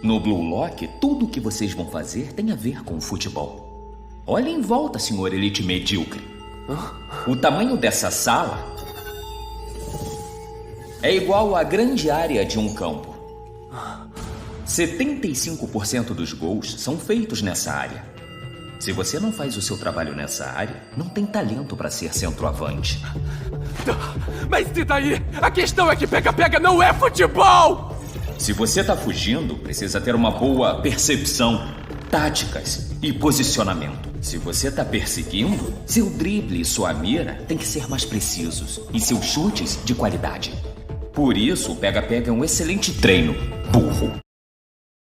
No Blue Lock, tudo o que vocês vão fazer tem a ver com o futebol. Olhe em volta, senhor Elite Medíocre. O tamanho dessa sala é igual à grande área de um campo. 75% dos gols são feitos nessa área. Se você não faz o seu trabalho nessa área, não tem talento para ser centroavante. Mas e daí? A questão é que pega-pega não é futebol! Se você tá fugindo, precisa ter uma boa percepção, táticas e posicionamento. Se você tá perseguindo, seu drible e sua mira têm que ser mais precisos e seus chutes de qualidade. Por isso, o pega-pega é um excelente treino, burro.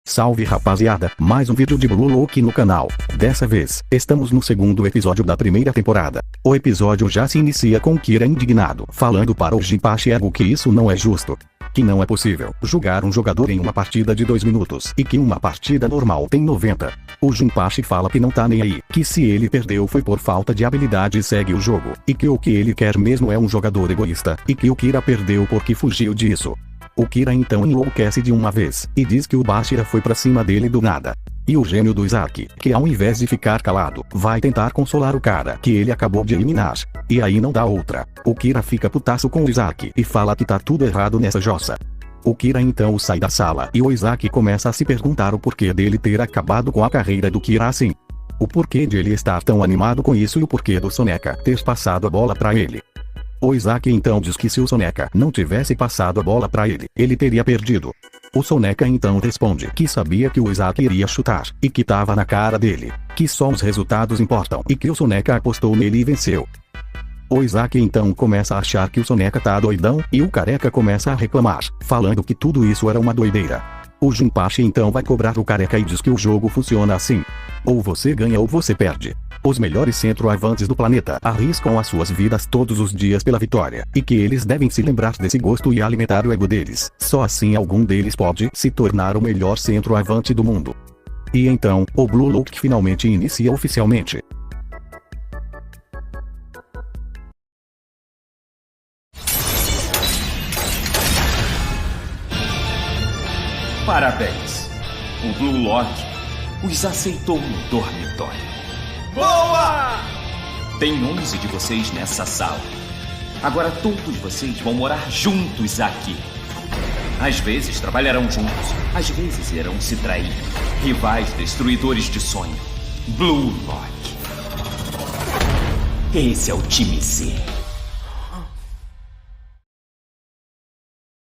Salve rapaziada, mais um vídeo de Blue Lock no canal. Dessa vez, estamos no segundo episódio da primeira temporada. O episódio já se inicia com Kira indignado, falando para o Jinpachi Ego que isso não é justo. Que não é possível julgar um jogador em uma partida de 2 minutos e que uma partida normal tem 90. O Jinpachi fala que não tá nem aí, que se ele perdeu foi por falta de habilidade e segue o jogo, e que o que ele quer mesmo é um jogador egoísta, e que o Kira perdeu porque fugiu disso. O Kira então enlouquece de uma vez, e diz que o Bashira foi pra cima dele do nada. E o gênio do Izaki, que ao invés de ficar calado, vai tentar consolar o cara que ele acabou de eliminar. E aí não dá outra. O Kira fica putaço com o Izaki e fala que tá tudo errado nessa jossa. O Kira então sai da sala e o Izaki começa a se perguntar o porquê dele ter acabado com a carreira do Kira assim. O porquê de ele estar tão animado com isso e o porquê do Soneca ter passado a bola pra ele. O Izaki então diz que se o Soneca não tivesse passado a bola pra ele, ele teria perdido. O Soneca então responde que sabia que o Izaki iria chutar, e que tava na cara dele, que só os resultados importam e que o Soneca apostou nele e venceu. O Izaki então começa a achar que o Soneca tá doidão, e o Careca começa a reclamar, falando que tudo isso era uma doideira. O Jinpachi então vai cobrar o Careca e diz que o jogo funciona assim. Ou você ganha ou você perde. Os melhores centroavantes do planeta arriscam as suas vidas todos os dias pela vitória, e que eles devem se lembrar desse gosto e alimentar o ego deles. Só assim algum deles pode se tornar o melhor centroavante do mundo. E então, o Blue Lock finalmente inicia oficialmente. Parabéns! O Blue Lock os aceitou no dormitório. Boa! Tem 11 de vocês nessa sala. Agora todos vocês vão morar juntos aqui. Às vezes trabalharão juntos, às vezes irão se trair. Rivais destruidores de sonho. Blue Lock. Esse é o time Z.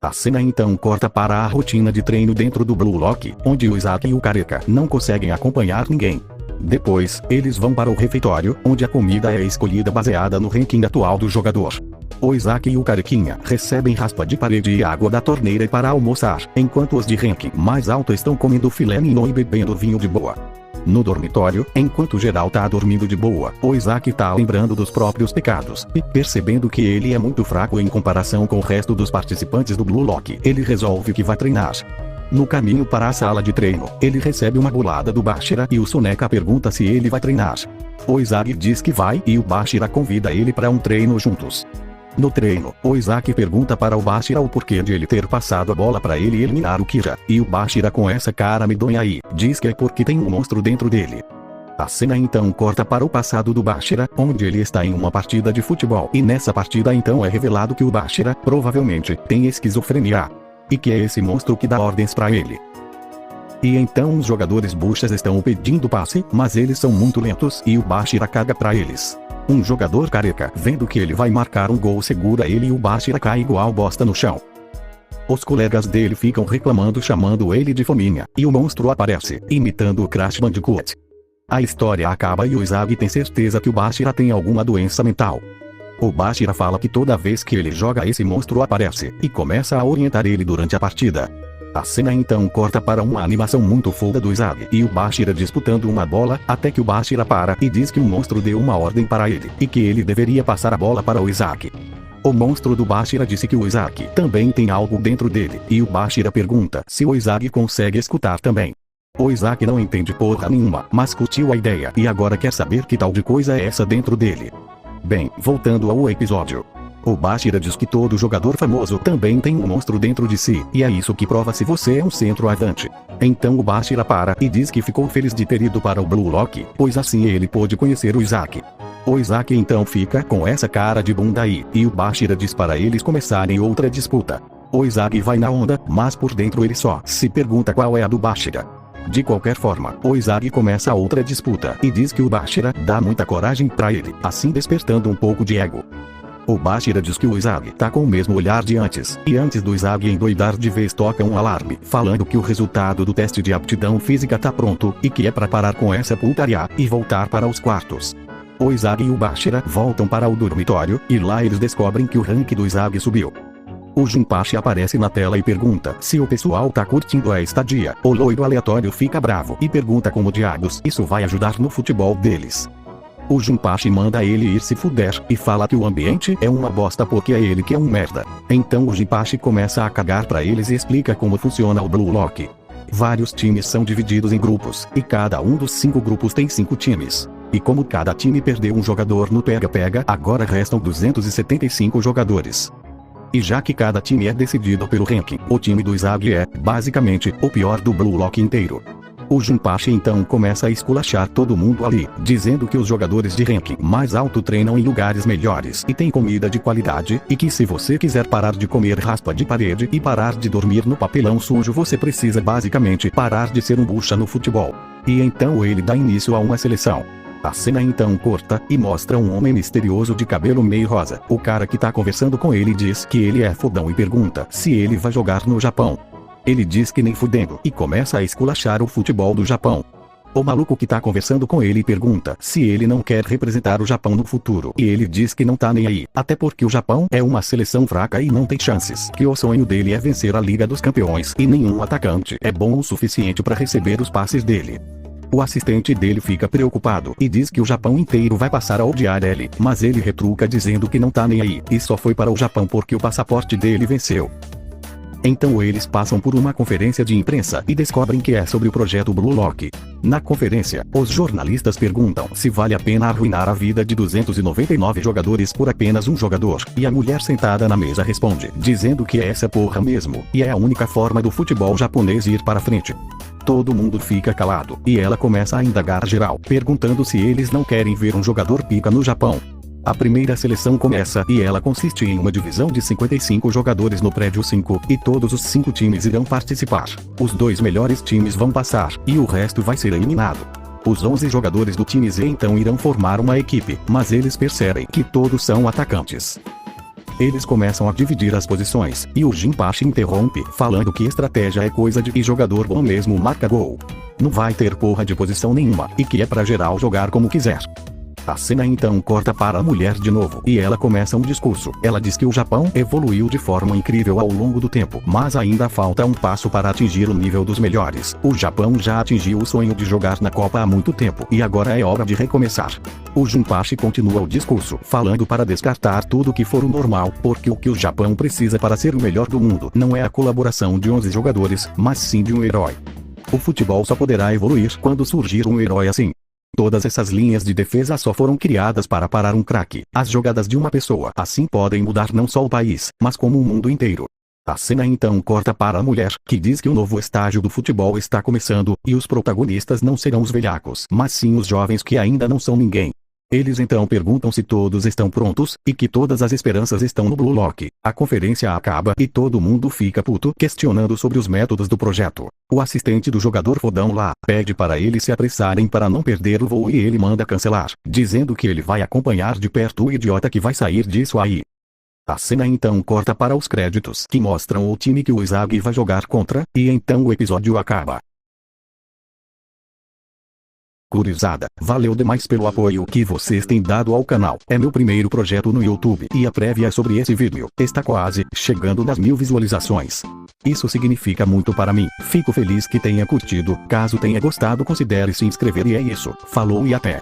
A cena então corta para a rotina de treino dentro do Blue Lock, onde o Izaki e o Careca não conseguem acompanhar ninguém. Depois, eles vão para o refeitório, onde a comida é escolhida baseada no ranking atual do jogador. O Izaki e o Carequinha recebem raspa de parede e água da torneira para almoçar, enquanto os de ranking mais alto estão comendo filé mignon e bebendo vinho de boa. No dormitório, enquanto geral tá dormindo de boa, o Izaki tá lembrando dos próprios pecados, e percebendo que ele é muito fraco em comparação com o resto dos participantes do Blue Lock, ele resolve que vai treinar. No caminho para a sala de treino, ele recebe uma bolada do Bashira e o Soneca pergunta se ele vai treinar. O Izaki diz que vai e o Bashira convida ele para um treino juntos. No treino, o Izaki pergunta para o Bashira o porquê de ele ter passado a bola para ele eliminar o Kira, e o Bashira com essa cara medonha aí, diz que é porque tem um monstro dentro dele. A cena então corta para o passado do Bashira, onde ele está em uma partida de futebol e nessa partida então é revelado que o Bashira, provavelmente, tem esquizofrenia. E que é esse monstro que dá ordens pra ele. E então os jogadores buchas estão pedindo passe, mas eles são muito lentos e o Bashira caga pra eles. Um jogador careca, vendo que ele vai marcar um gol, segura ele e o Bashira cai igual bosta no chão. Os colegas dele ficam reclamando, chamando ele de fominha, e o monstro aparece, imitando o Crash Bandicoot. A história acaba e o Izaki tem certeza que o Bashira tem alguma doença mental. O Bashira fala que toda vez que ele joga esse monstro aparece, e começa a orientar ele durante a partida. A cena então corta para uma animação muito foda do Izaki e o Bashira disputando uma bola, até que o Bashira para e diz que o monstro deu uma ordem para ele, e que ele deveria passar a bola para o Izaki. O monstro do Bashira disse que o Izaki também tem algo dentro dele, e o Bashira pergunta se o Izaki consegue escutar também. O Izaki não entende porra nenhuma, mas curtiu a ideia e agora quer saber que tal de coisa é essa dentro dele. Bem, voltando ao episódio. O Bashira diz que todo jogador famoso também tem um monstro dentro de si, e é isso que prova se você é um centroavante. Então o Bashira para e diz que ficou feliz de ter ido para o Blue Lock, pois assim ele pôde conhecer o Isaac. O Isaac então fica com essa cara de bunda aí, e o Bashira diz para eles começarem outra disputa. O Isaac vai na onda, mas por dentro ele só se pergunta qual é a do Bashira. De qualquer forma, o Isaac começa outra disputa e diz que o Bashira dá muita coragem pra ele, assim despertando um pouco de ego. O Bashira diz que o Isaac tá com o mesmo olhar de antes, e antes do Isaac endoidar de vez toca um alarme, falando que o resultado do teste de aptidão física tá pronto, e que é pra parar com essa putaria e voltar para os quartos. O Isaac e o Bashira voltam para o dormitório, e lá eles descobrem que o rank do Isaac subiu. O Junpeichi aparece na tela e pergunta se o pessoal tá curtindo a estadia. O loiro aleatório fica bravo e pergunta como diabos isso vai ajudar no futebol deles. O Junpeichi manda ele ir se fuder, e fala que o ambiente é uma bosta porque é ele que é um merda. Então o Junpeichi começa a cagar pra eles e explica como funciona o Blue Lock. Vários times são divididos em grupos, e cada um dos 5 grupos tem 5 times. E como cada time perdeu um jogador no pega-pega, agora restam 275 jogadores. E já que cada time é decidido pelo ranking, o time do Isaac é, basicamente, o pior do Blue Lock inteiro. O Junpeichi então começa a esculachar todo mundo ali, dizendo que os jogadores de ranking mais alto treinam em lugares melhores e têm comida de qualidade, e que se você quiser parar de comer raspa de parede e parar de dormir no papelão sujo você precisa basicamente parar de ser um bucha no futebol. E então ele dá início a uma seleção. A cena então corta e mostra um homem misterioso de cabelo meio rosa. O cara que tá conversando com ele diz que ele é fodão e pergunta se ele vai jogar no Japão. Ele diz que nem fudendo e começa a esculachar o futebol do Japão. O maluco que tá conversando com ele pergunta se ele não quer representar o Japão no futuro, e ele diz que não tá nem aí, até porque o Japão é uma seleção fraca e não tem chances, que o sonho dele é vencer a Liga dos Campeões e nenhum atacante é bom o suficiente para receber os passes dele. O assistente dele fica preocupado e diz que o Japão inteiro vai passar a odiar ele, mas ele retruca dizendo que não tá nem aí e só foi para o Japão porque o passaporte dele venceu. Então eles passam por uma conferência de imprensa e descobrem que é sobre o projeto Blue Lock. Na conferência, os jornalistas perguntam se vale a pena arruinar a vida de 299 jogadores por apenas um jogador, e a mulher sentada na mesa responde, dizendo que é essa porra mesmo, e é a única forma do futebol japonês ir para frente. Todo mundo fica calado, e ela começa a indagar geral, perguntando se eles não querem ver um jogador pica no Japão. A primeira seleção começa e ela consiste em uma divisão de 55 jogadores no prédio 5, e todos os 5 times irão participar. Os 2 melhores times vão passar, e o resto vai ser eliminado. Os 11 jogadores do time Z então irão formar uma equipe, mas eles percebem que todos são atacantes. Eles começam a dividir as posições, e o Junpeichi interrompe, falando que estratégia é coisa de e jogador bom mesmo marca gol. Não vai ter porra de posição nenhuma, e que é pra geral jogar como quiser. A cena então corta para a mulher de novo, e ela começa um discurso. Ela diz que o Japão evoluiu de forma incrível ao longo do tempo, mas ainda falta um passo para atingir o nível dos melhores. O Japão já atingiu o sonho de jogar na Copa há muito tempo, e agora é hora de recomeçar. O Junpeichi continua o discurso, falando para descartar tudo que for o normal, porque o que o Japão precisa para ser o melhor do mundo não é a colaboração de 11 jogadores, mas sim de um herói. O futebol só poderá evoluir quando surgir um herói assim. Todas essas linhas de defesa só foram criadas para parar um craque. As jogadas de uma pessoa assim podem mudar não só o país, mas como o mundo inteiro. A cena então corta para a mulher, que diz que o novo estágio do futebol está começando, e os protagonistas não serão os velhacos, mas sim os jovens que ainda não são ninguém. Eles então perguntam se todos estão prontos, e que todas as esperanças estão no Blue Lock. A conferência acaba e todo mundo fica puto, questionando sobre os métodos do projeto. O assistente do jogador fodão lá pede para eles se apressarem para não perder o voo, e ele manda cancelar, dizendo que ele vai acompanhar de perto o idiota que vai sair disso aí. A cena então corta para os créditos, que mostram o time que o Isaac vai jogar contra, e então o episódio acaba. Gurizada, valeu demais pelo apoio que vocês têm dado ao canal. É meu primeiro projeto no YouTube, e a prévia sobre esse vídeo está quase chegando nas 1000 visualizações. Isso significa muito para mim. Fico feliz que tenha curtido. Caso tenha gostado, considere se inscrever, e é isso. Falou e até!